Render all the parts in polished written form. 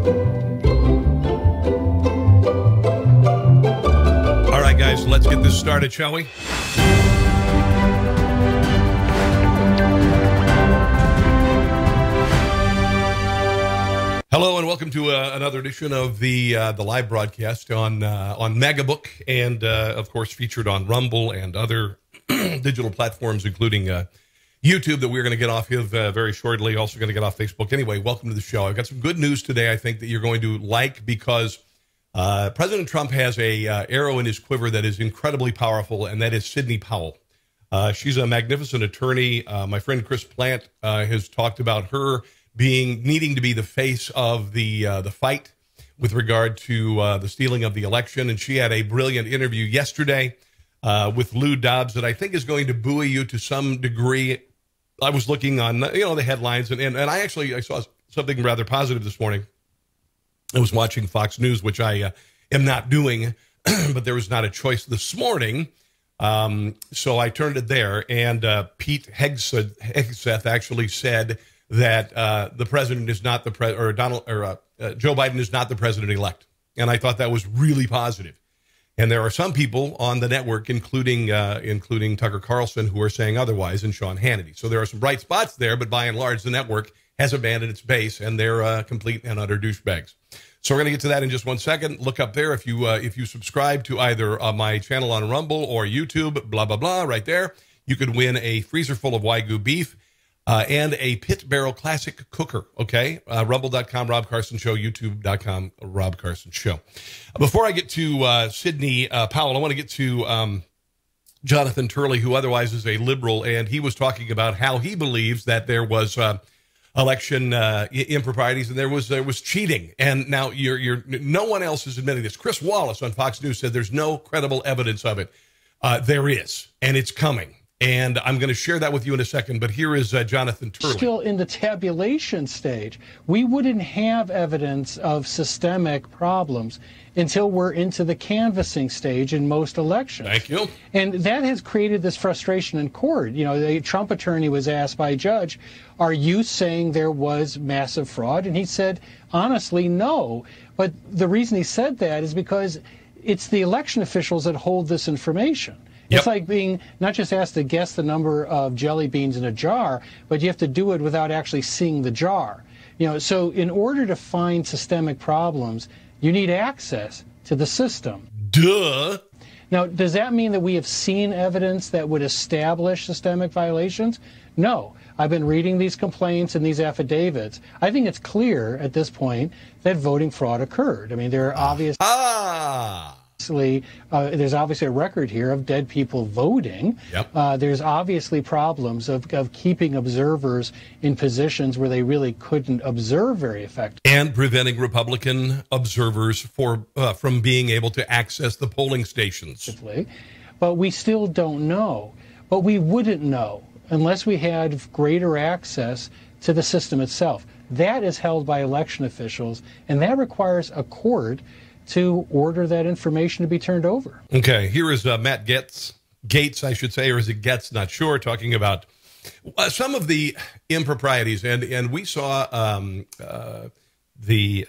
All right, guys, let's get this started, shall we? Hello and welcome to another edition of the live broadcast on Megabook and of course featured on Rumble and other digital platforms, including YouTube, that we're going to get off of very shortly. Also going to get off Facebook. Anyway, welcome to the show. I've got some good news today. I think that you're going to like, because President Trump has a arrow in his quiver that is incredibly powerful, and that is Sidney Powell. She's a magnificent attorney. My friend Chris Plant has talked about her needing to be the face of the fight with regard to the stealing of the election. And she had a brilliant interview yesterday with Lou Dobbs that I think is going to buoy you to some degree. I was looking on, the headlines, and I saw something rather positive this morning. I was watching Fox News, which I am not doing, but there was not a choice this morning. So I turned it there, and Pete Hegseth actually said that the president is not Joe Biden is not the president-elect. And I thought that was really positive. And there are some people on the network, including Tucker Carlson, who are saying otherwise, and Sean Hannity. So there are some bright spots there, but by and large, the network has abandoned its base, and they're complete and utter douchebags. So we're going to get to that in just 1 second. Look up there if you subscribe to either my channel on Rumble or YouTube, blah, blah, blah, right there. You could win a freezer full of Wagyu beef and a Pit Barrel Classic cooker, okay? Rumble.com, Rob Carson Show, YouTube.com, Rob Carson Show. Before I get to Sidney Powell, I want to get to Jonathan Turley, who otherwise is a liberal, and he was talking about how he believes that there was election improprieties and there was cheating. And now no one else is admitting this. Chris Wallace on Fox News said there's no credible evidence of it. There is, and it's coming. And I'm going to share that with you in a second, but here is Jonathan Turley. Still in the tabulation stage. We wouldn't have evidence of systemic problems until we're into the canvassing stage in most elections. Thank you. And that has created this frustration in court. The Trump attorney was asked by a judge, are you saying there was massive fraud? And he said, honestly, no. But the reason he said that is because it's the election officials that hold this information. It's like being not just asked to guess the number of jelly beans in a jar, but you have to do it without actually seeing the jar. So in order to find systemic problems, you need access to the system. Duh. Now, does that mean that we have seen evidence that would establish systemic violations? No. I've been reading these complaints and these affidavits. I think it's clear at this point that voting fraud occurred. I mean, there are obvious... there's obviously a record here of dead people voting. Yep. There's obviously problems of keeping observers in positions where they really couldn't observe very effectively. And preventing Republican observers from being able to access the polling stations. But we still don't know. But we wouldn't know unless we had greater access to the system itself. That is held by election officials, and that requires a court to order that information to be turned over. Okay, here is Matt Gaetz, I should say, or is it Getz? Not sure, talking about some of the improprieties. And we saw the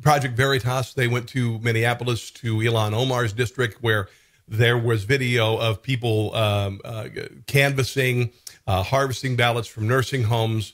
Project Veritas. They went to Minneapolis, to Ilhan Omar's district, where there was video of people canvassing, harvesting ballots from nursing homes,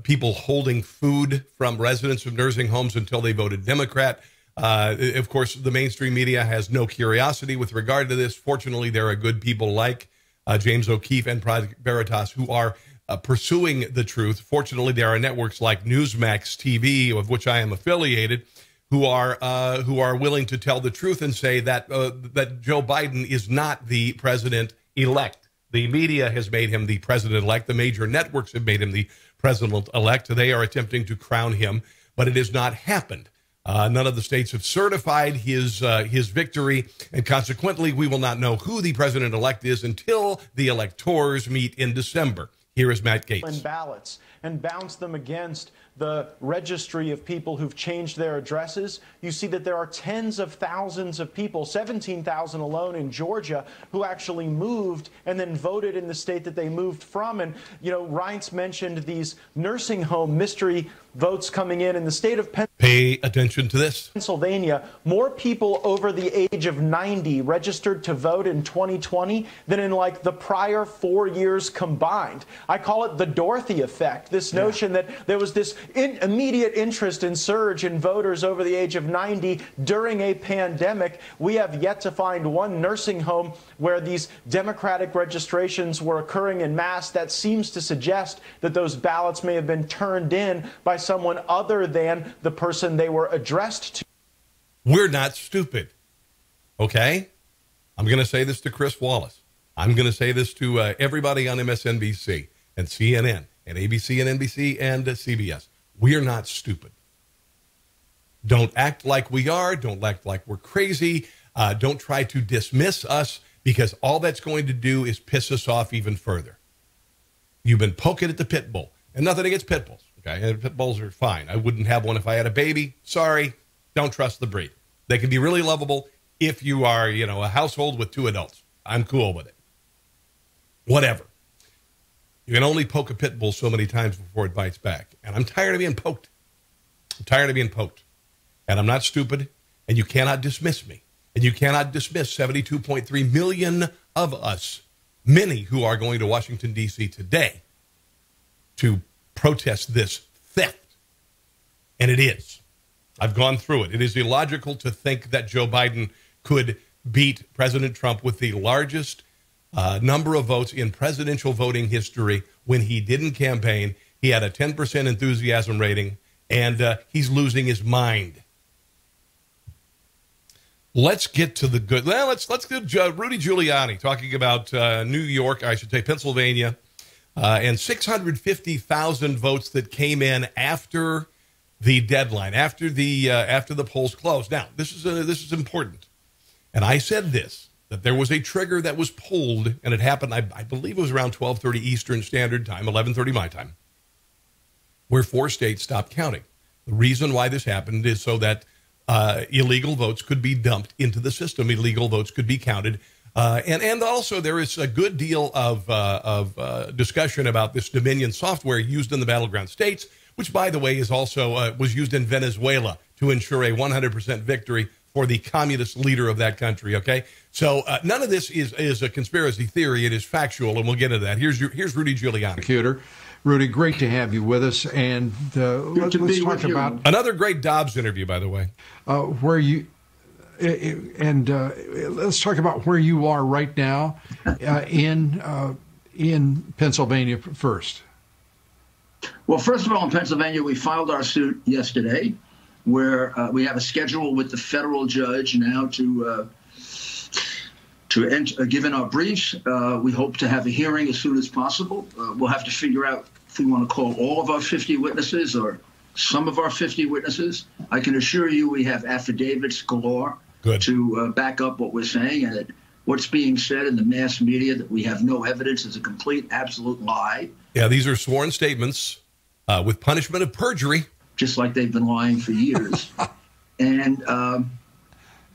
people holding food from residents of nursing homes until they voted Democrat. Of course, the mainstream media has no curiosity with regard to this. Fortunately, there are good people like James O'Keefe and Project Veritas who are pursuing the truth. Fortunately, there are networks like Newsmax TV, of which I am affiliated, who are willing to tell the truth and say that that Joe Biden is not the president-elect. The media has made him the president-elect. The major networks have made him the president-elect. They are attempting to crown him, but it has not happened. None of the states have certified his victory, and consequently, we will not know who the president-elect is until the electors meet in December. Here is Matt Gaetz. Ballots and bounce them against the registry of people who've changed their addresses, you see that there are tens of thousands of people, 17,000 alone in Georgia, who actually moved and then voted in the state that they moved from. And, you know, Reince mentioned these nursing home mystery votes coming in the state of Pennsylvania. Pay attention to this. Pennsylvania, more people over the age of 90 registered to vote in 2020 than in like the prior 4 years combined. I call it the Dorothy effect, this notion that there was this immediate interest and surge in voters over the age of 90 during a pandemic. We have yet to find one nursing home where these Democratic registrations were occurring en masse. That seems to suggest that those ballots may have been turned in by someone other than the person they were addressed to. We're not stupid, okay? I'm going to say this to Chris Wallace. I'm going to say this to everybody on MSNBC and CNN and ABC and NBC and CBS. We're not stupid. Don't act like we are. Don't act like we're crazy. Don't try to dismiss us, because all that's going to do is piss us off even further. You've been poking at the pit bull, and nothing against pit bulls. Okay, and pit bulls are fine. I wouldn't have one if I had a baby. Sorry, don't trust the breed. They can be really lovable if you are, you know, a household with 2 adults. I'm cool with it. Whatever. You can only poke a pit bull so many times before it bites back. And I'm tired of being poked. I'm tired of being poked. And I'm not stupid, and you cannot dismiss me. And you cannot dismiss 72.3 million of us, many who are going to Washington, D.C. today to protest this theft. And it is. I've gone through it. It is illogical to think that Joe Biden could beat President Trump with the largest number of votes in presidential voting history when he didn't campaign. He had a 10% enthusiasm rating, and he's losing his mind. Let's get to the good. Well, let's get Rudy Giuliani talking about New York, I should say Pennsylvania, and 650,000 votes that came in after the deadline, after the polls closed. Now, this is important, and I said this, that there was a trigger that was pulled, and it happened. I believe it was around 12:30 Eastern Standard Time, 11:30 my time, where 4 states stopped counting. The reason why this happened is so that illegal votes could be dumped into the system. Illegal votes could be counted. And also there is a good deal of discussion about this Dominion software used in the battleground states, which, by the way, is also was used in Venezuela to ensure a 100% victory for the communist leader of that country. Okay, so none of this is a conspiracy theory. It is factual, and we'll get into that. Here's Rudy Giuliani. Computer. Rudy, great to have you with us, and let's talk about another great Dobbs interview, by the way. Let's talk about where you are right now in Pennsylvania first. Well, first of all, in Pennsylvania, we filed our suit yesterday, where we have a schedule with the federal judge now to give in our briefs. We hope to have a hearing as soon as possible. We'll have to figure out if we want to call all of our 50 witnesses or some of our 50 witnesses. I can assure you we have affidavits galore to back up what we're saying, and that what's being said in the mass media that we have no evidence is a complete, absolute lie. Yeah, these are sworn statements with punishment of perjury. Just like they've been lying for years. And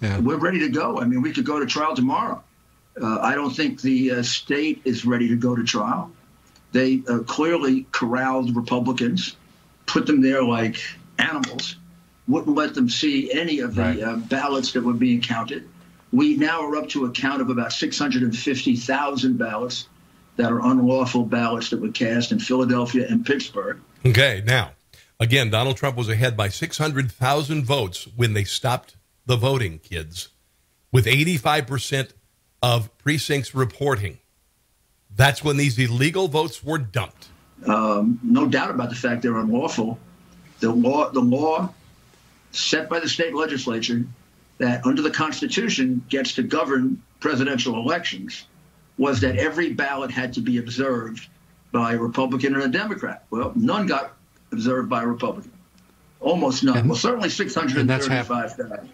we're ready to go. I mean, we could go to trial tomorrow. I don't think the state is ready to go to trial. They clearly corralled Republicans, put them there like animals, wouldn't let them see any of the ballots that were being counted. We now are up to a count of about 650,000 ballots that are unlawful ballots that were cast in Philadelphia and Pittsburgh. Okay, now, again, Donald Trump was ahead by 600,000 votes when they stopped the voting, kids, with 85% of precincts reporting. That's when these illegal votes were dumped. No doubt about the fact they're unlawful. The law set by the state legislature that under the Constitution gets to govern presidential elections was that every ballot had to be observed by a Republican and a Democrat. Well, none got observed by a Republican. Almost none. Well, certainly 635,000.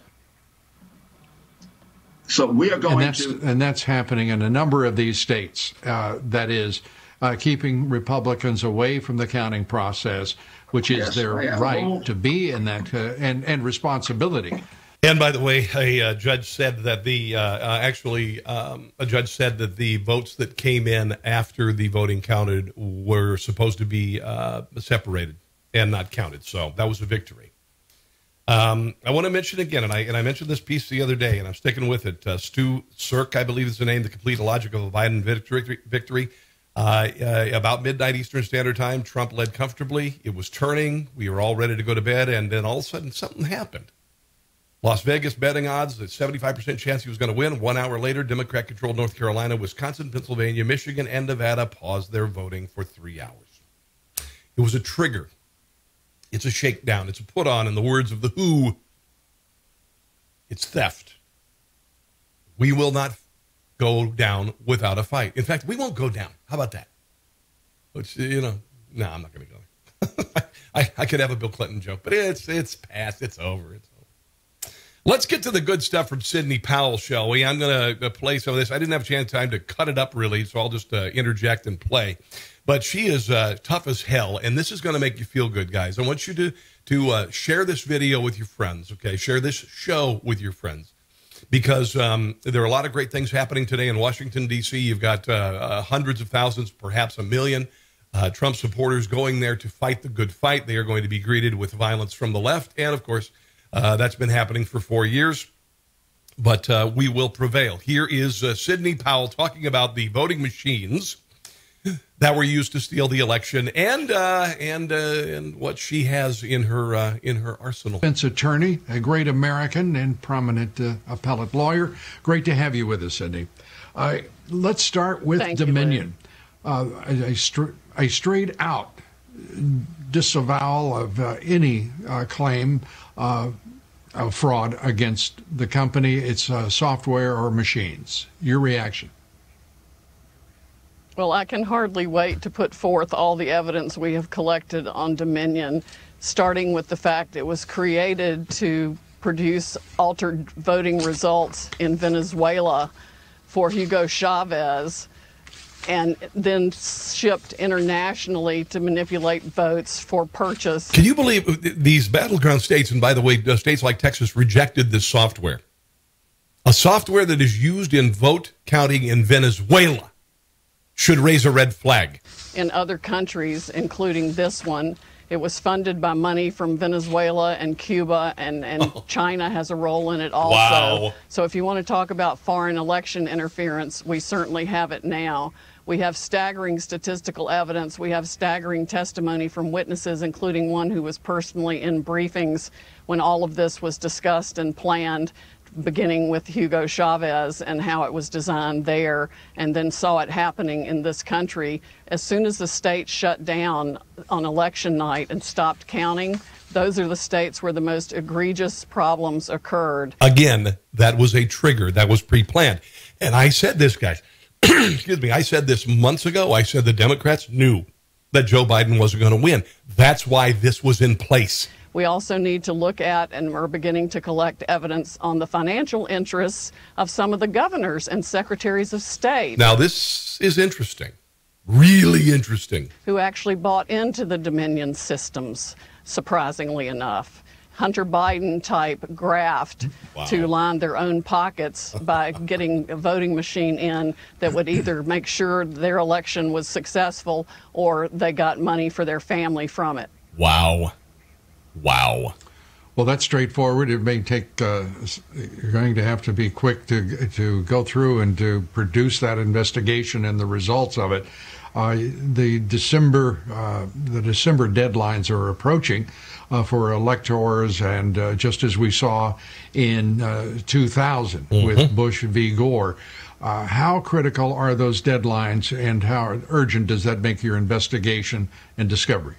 So we are going and that's happening in a number of these states. That is, keeping Republicans away from the counting process, which is their right to be in that and responsibility. And by the way, a judge said that a judge said that the votes that came in after the voting counted were supposed to be separated and not counted. So that was a victory. I want to mention again, and I mentioned this piece the other day, and I'm sticking with it. Stu Cirque, I believe is the name, The Complete Logic of a Biden Victory. About midnight Eastern Standard Time, Trump led comfortably. It was turning. We were all ready to go to bed, and then all of a sudden something happened. Las Vegas betting odds, a 75% chance he was going to win. 1 hour later, Democrat-controlled North Carolina, Wisconsin, Pennsylvania, Michigan, and Nevada paused their voting for 3 hours. It was a trigger. It's a shakedown. It's a put-on, in the words of The Who. It's theft. We will not go down without a fight. In fact, we won't go down. How about that? Which, no, I'm not going to go. I could have a Bill Clinton joke, but it's past. It's over. It's over. Let's get to the good stuff from Sidney Powell, shall we? I'm going to play some of this. I didn't have time to cut it up, really, so I'll just interject and play. But she is tough as hell, and this is going to make you feel good, guys. I want you to share this video with your friends, okay? Share this show with your friends, because there are a lot of great things happening today in Washington, D.C. You've got hundreds of thousands, perhaps a million, Trump supporters going there to fight the good fight. They are going to be greeted with violence from the left, and, of course, that's been happening for 4 years, but we will prevail. Here is Sidney Powell talking about the voting machines that were used to steal the election, and what she has in her arsenal. Defense attorney, a great American and prominent appellate lawyer. Great to have you with us, Sidney. Let's start with Dominion. A straight out disavowal of any claim of fraud against the company, its software or machines. Your reaction? Well, I can hardly wait to put forth all the evidence we have collected on Dominion, starting with the fact it was created to produce altered voting results in Venezuela for Hugo Chavez, and then shipped internationally to manipulate votes for purchase. Can you believe these battleground states, and by the way, states like Texas rejected this software? A software that is used in vote counting in Venezuela should raise a red flag. In other countries, including this one, it was funded by money from Venezuela and Cuba, and China has a role in it also. Wow. So if you want to talk about foreign election interference, we certainly have it now. We have staggering statistical evidence. We have staggering testimony from witnesses, including one who was personally in briefings when all of this was discussed and planned, beginning with Hugo Chavez and how it was designed there, and then saw it happening in this country. As soon as the state shut down on election night and stopped counting, those are the states where the most egregious problems occurred. Again, that was a trigger. That was pre-planned. And I said this, guys, excuse me, I said this months ago. I said the Democrats knew that Joe Biden wasn't going to win. That's why this was in place. We also need to look at, and we're beginning to collect evidence on the financial interests of some of the governors and secretaries of state. Now, this is interesting, really interesting. Who actually bought into the Dominion systems, surprisingly enough. Hunter Biden type graft to line their own pockets by getting a voting machine in that would either make sure their election was successful or they got money for their family from it. Wow. Wow. Well, that's straightforward. It may take, you're going to have to be quick to go through and to produce that investigation and the results of it. The December deadlines are approaching for electors, and just as we saw in 2000 with Bush v. Gore. How critical are those deadlines, and how urgent does that make your investigation and discovery?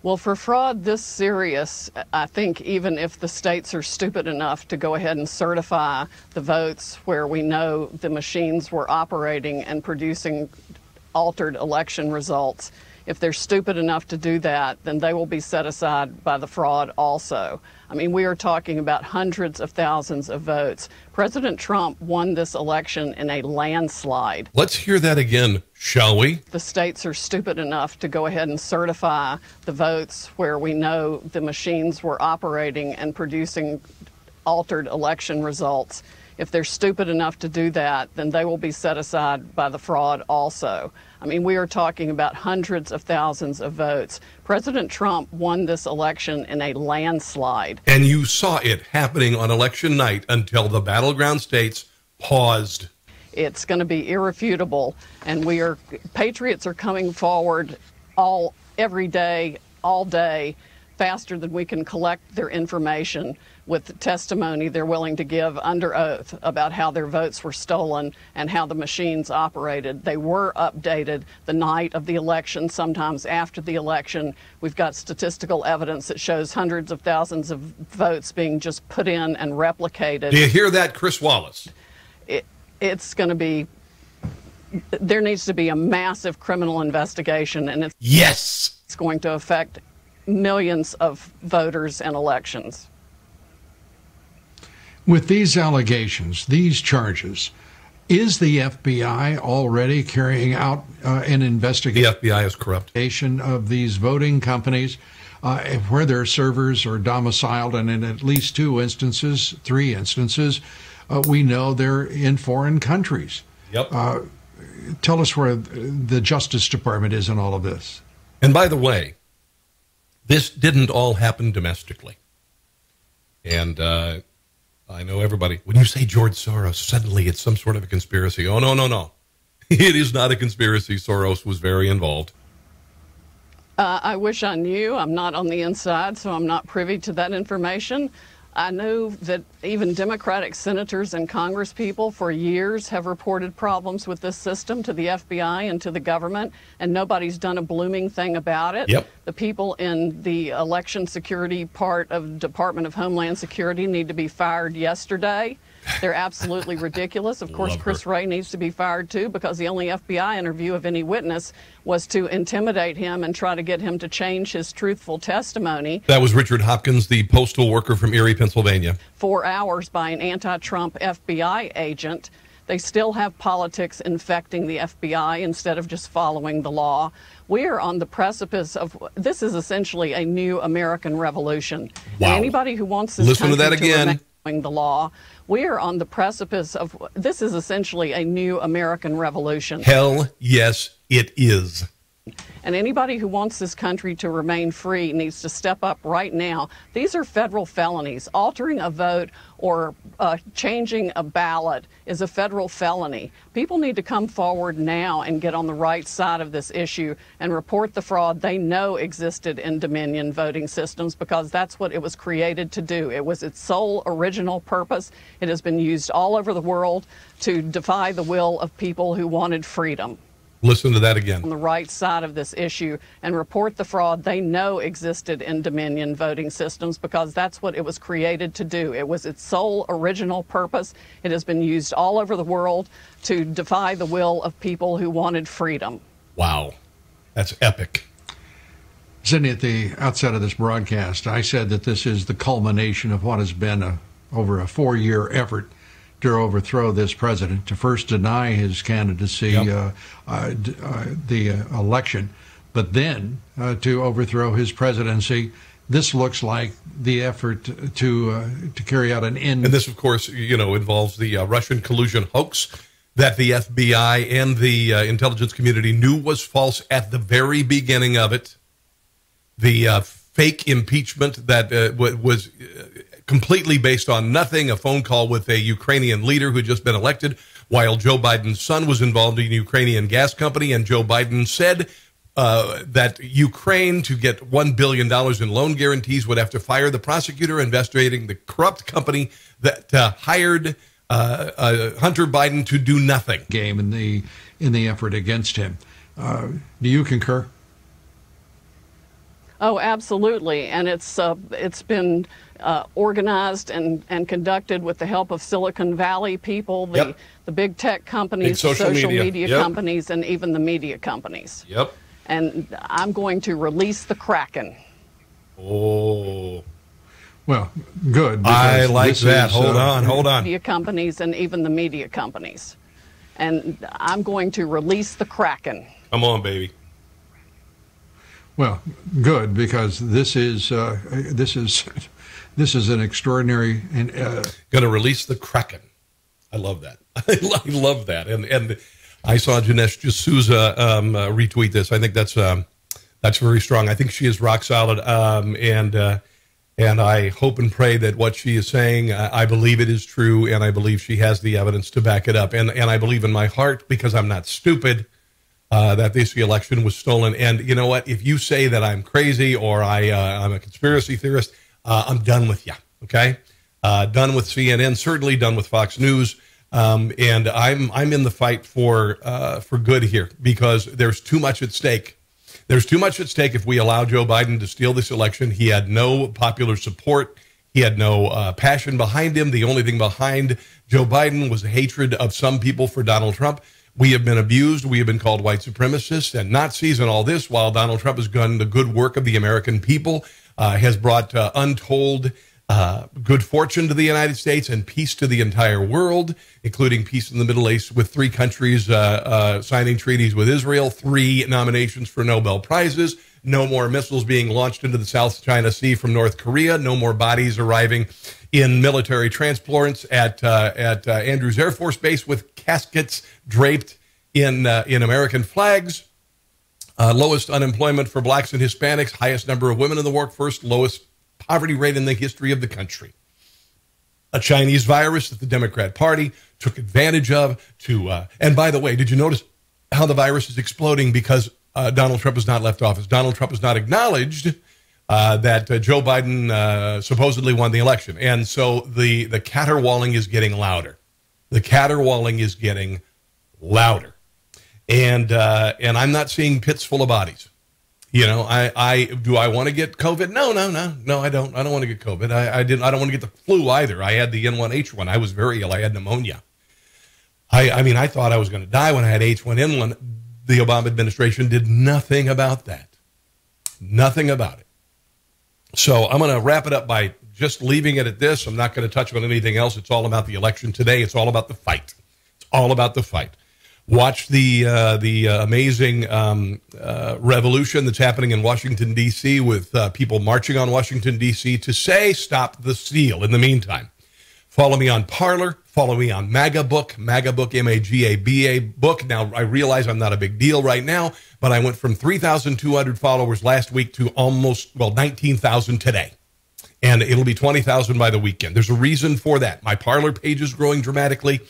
Well, for fraud this serious, I think even if the states are stupid enough to go ahead and certify the votes where we know the machines were operating and producing altered election results, If they're stupid enough to do that, then they will be set aside by the fraud also. I mean, we are talking about hundreds of thousands of votes. President Trump won this election in a landslide. Let's hear that again, shall we? The states are stupid enough to go ahead and certify the votes where we know the machines were operating and producing altered election results. If they're stupid enough to do that, then they will be set aside by the fraud also. I mean, we are talking about hundreds of thousands of votes. President Trump won this election in a landslide. And you saw it happening on election night until the battleground states paused. It's going to be irrefutable, and patriots are coming forward every day, all day, faster than we can collect their information with the testimony they're willing to give under oath about how their votes were stolen and how the machines operated. They were updated the night of the election, sometimes after the election. We've got statistical evidence that shows hundreds of thousands of votes being just put in and replicated. Do you hear that, Chris Wallace? It's going to be, there needs to be a massive criminal investigation, and it's going to affect millions of voters and elections. With these allegations, these charges, is the FBI already carrying out an investigation? The FBI is corrupt. Of these voting companies where their servers are domiciled, and in at least three instances, we know they're in foreign countries. Yep. Tell us where the Justice Department is in all of this. And by the way, this didn't all happen domestically. And I know everybody, when you say George Soros, suddenly it's some sort of a conspiracy. Oh, no. It is not a conspiracy. Soros was very involved. I wish I knew. I'm not on the inside, so I'm not privy to that information. I know that even Democratic senators and congresspeople for years have reported problems with this system to the FBI and to the government, and nobody's done a blooming thing about it. Yep. The people in the election security part of the Department of Homeland Security need to be fired yesterday. They're absolutely ridiculous. Of course, Chris Wray needs to be fired, too, because the only FBI interview of any witness was to intimidate him and try to get him to change his truthful testimony. That was Richard Hopkins, the postal worker from Erie, Pennsylvania. 4 hours by an anti-Trump FBI agent. They still have politics infecting the FBI instead of just following the law. We are on the precipice of, this is essentially a new American revolution. Wow. And anybody who wants this Listen to that again. The law. We are on the precipice of, this is essentially a new American revolution. Hell yes, it is. And anybody who wants this country to remain free needs to step up right now. These are federal felonies. Altering a vote or changing a ballot is a federal felony. People need to come forward now and get on the right side of this issue and report the fraud they know existed in Dominion voting systems, because that's what it was created to do. It was its sole original purpose. It has been used all over the world to defy the will of people who wanted freedom. Listen to that again. On the right side of this issue and report the fraud they know existed in Dominion voting systems, because that's what it was created to do. It was its sole original purpose. It has been used all over the world to defy the will of people who wanted freedom. Wow. That's epic. Sidney, at the outset of this broadcast, I said that this is the culmination of what has been over a 4-year effort to overthrow this president, to first deny his candidacy, the election, but then to overthrow his presidency. This looks like the effort to carry out an end. And this, of course, involves the Russian collusion hoax that the FBI and the intelligence community knew was false at the very beginning of it. The fake impeachment that was completely based on nothing, a phone call with a Ukrainian leader who had just been elected, while Joe Biden's son was involved in a Ukrainian gas company, and Joe Biden said that Ukraine, to get $1 billion in loan guarantees, would have to fire the prosecutor investigating the corrupt company that hired Hunter Biden to do nothing. Game in the effort against him. Do you concur? Oh, absolutely. And it's been organized and conducted with the help of Silicon Valley people, the big tech companies, social media companies, and even the media companies. Yep. and I'm going to release the Kraken. Oh. Well, good. I like that. Hold on. Media companies and even the media companies. And I'm going to release the Kraken. Come on, baby. Well, good, because this is an extraordinary and going to release the Kraken. I love that. I love that. And I saw Janessa Souza retweet this. I think that's very strong. I think she is rock solid. And I hope and pray that what she is saying, I believe it is true, and I believe she has the evidence to back it up. And I believe in my heart, because I'm not stupid, that this election was stolen. And you know what? If you say that I'm crazy or I'm a conspiracy theorist, I'm done with you. Okay, done with CNN. Certainly done with Fox News. And I'm in the fight for good here, because there's too much at stake. There's too much at stake if we allow Joe Biden to steal this election. He had no popular support. He had no passion behind him. The only thing behind Joe Biden was hatred of some people for Donald Trump. We have been abused. We have been called white supremacists and Nazis and all this, while Donald Trump has done the good work of the American people, has brought untold good fortune to the United States and peace to the entire world, including peace in the Middle East, with 3 countries signing treaties with Israel, 3 nominations for Nobel Prizes, no more missiles being launched into the South China Sea from North Korea, no more bodies arriving in military transports at Andrews Air Force Base with caskets draped in American flags, lowest unemployment for blacks and Hispanics, highest number of women in the workforce, lowest poverty rate in the history of the country. A Chinese virus that the Democrat Party took advantage of and by the way, did you notice how the virus is exploding? Because Donald Trump has not left office. Donald Trump has not acknowledged that Joe Biden supposedly won the election. And so the caterwauling is getting louder. The caterwauling is getting louder. And I'm not seeing pits full of bodies. You know, do I want to get COVID? No, I don't. I don't want to get COVID. I don't want to get the flu either. I had the N1H1. I was very ill. I had pneumonia. I mean, I thought I was going to die when I had H1N1. The Obama administration did nothing about that. Nothing about it. So I'm going to wrap it up by just leaving it at this. I'm not going to touch on anything else. It's all about the election today. It's all about the fight. It's all about the fight. Watch the amazing revolution that's happening in Washington, D.C. with people marching on Washington, D.C. to say stop the steal. In the meantime, follow me on Parler. Follow me on MAGA Book, M-A-G-A-B-A book. Now, I realize I'm not a big deal right now, but I went from 3,200 followers last week to almost, 19,000 today. And it'll be 20,000 by the weekend. There's a reason for that. My Parler page is growing dramatically.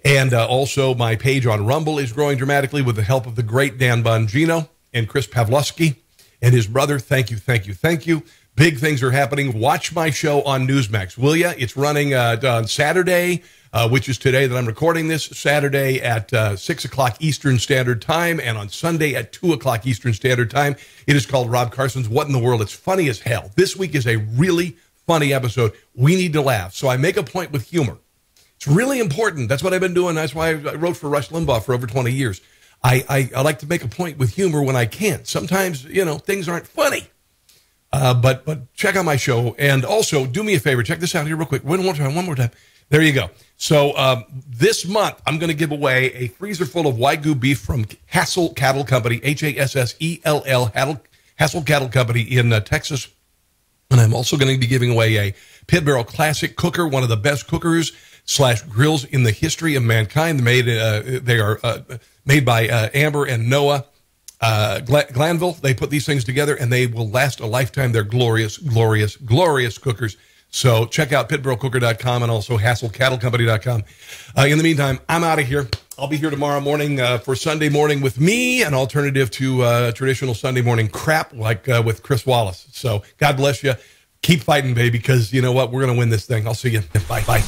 And also my page on Rumble is growing dramatically with the help of the great Dan Bongino and Chris Pavlovsky and his brother. Thank you, thank you, thank you. Big things are happening. Watch my show on Newsmax, will ya? It's running on Saturday, which is today that I'm recording this, Saturday at 6 o'clock Eastern Standard Time, and on Sunday at 2 o'clock Eastern Standard Time. It is called Rob Carson's What in the World? It's funny as hell. This week is a really funny episode. We need to laugh. So I make a point with humor. It's really important. That's what I've been doing. That's why I wrote for Rush Limbaugh for over 20 years. I like to make a point with humor when I can. Sometimes, things aren't funny. But check out my show. And also, do me a favor. Check this out here real quick. One more time. There you go. So this month, I'm going to give away a freezer full of Wagyu beef from Hassel Cattle Company, Hassell, Hassel Cattle Company in Texas. And I'm also going to be giving away a Pit Barrel Classic cooker, one of the best cookers / grills in the history of mankind. They are made by Amber and Noah Glanville. They put these things together, and they will last a lifetime. They're glorious, glorious, glorious cookers. So check out pitbarrelcooker.com and also HassellCattleCompany.com. In the meantime, I'm out of here. I'll be here tomorrow morning for Sunday morning with me, an alternative to traditional Sunday morning crap like with Chris Wallace. So God bless you. Keep fighting, baby, because you know what? We're going to win this thing. I'll see you. Bye.